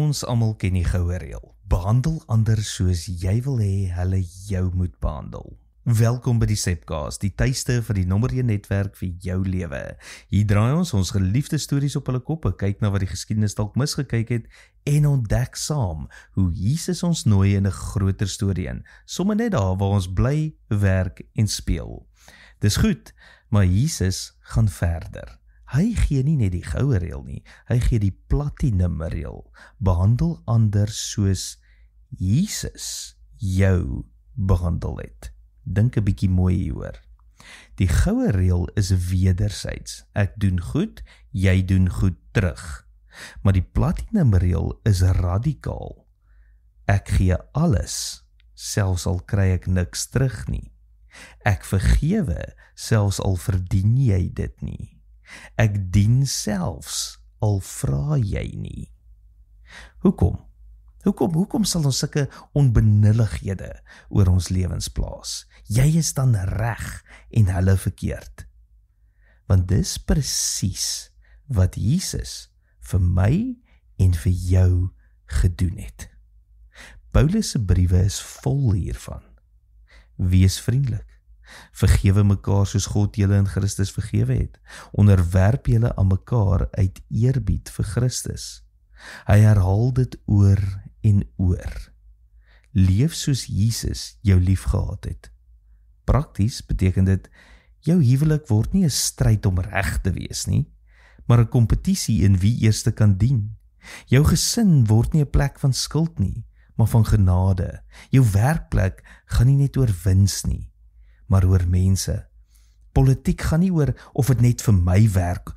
Ons almal ken die goue reël. Behandel ander soos jy wil hê hulle jou moet behandel. Welkom by die Sepcast, die tuiste vir die nommer 1 netwerk vir jou lewe. Hier draai ons geliefde stories op hulle koppe, kyk na wat die geskiedenis dalk misgekyk het en ontdek saam hoe Jesus ons nooi in 'n groter storie in, somme net daar waar ons bly, werk en speel. Dis goed, maar Jesus gaan verder. Hy gee nie net die goue reël nie, hy gee die platinum reël. Behandel ander soos Jesus jou behandel het. Dink 'n bietjie mooi hieroor. Die goue reël is wederzijds. Ek doen goed, jy doen goed terug. Maar die platinum reël is radikaal. Ek gee alles, selfs al kry ek niks terug nie. Ek vergewe, selfs al verdien jy dit nie. Ek dien selfs, al vra jy nie. Hoekom sal ons sulke onbenullighede oor ons lewens plaas? Jy is dan reg en hulle verkeerd. Want dis presies wat Jesus vir my en vir jou gedoen het. Paulus se briewe is vol hiervan. Wees vriendelik. Vergewe mekaar soos God julle in Christus vergewe het. Onderwerp julle aan mekaar uit eerbied vir Christus. Hy herhaal dit oor en oor. Leef soos Jesus jou lief gehad het. Prakties beteken dit, jou huwelik word nie 'n stryd om reg te wees nie, maar 'n kompetisie in wie eerste kan dien. Jou gesin word nie 'n plek van skuld nie, maar van genade. Jou werkplek gaan nie net oor wins nie, maar oor mense. Politiek gaan nie oor of dit net vir my werk.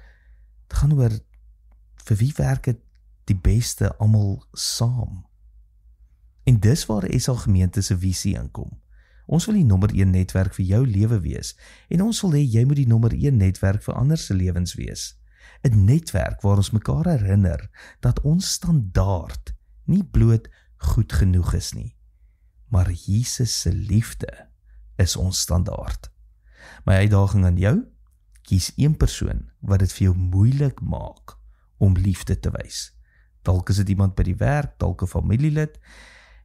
Dit gaan oor vir wie werk dit die beste almal saam. En dis waar SA Gemeente se visie inkom. Ons wil die nommer 1 netwerk vir jou lewe wees en ons wil hê jy moet die nommer 1 netwerk vir ander se lewens wees. 'n Netwerk waar ons mekaar herinner dat ons standaard nie bloot goed genoeg is nie, maar Jesus se liefde is ons standaard. My uitdaging aan jou, kies een persoon wat dit vir jou moeilik maak om liefde te wys. Dalk is dit iemand by die werk, dalk 'n familielid,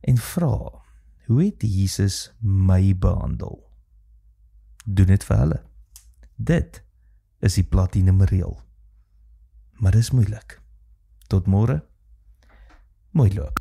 en vra, hoe het Jesus my behandel? Doen dit vir hulle. Dit is die platinum reël. Maar dis moeilik. Tot môre. Mooi loop.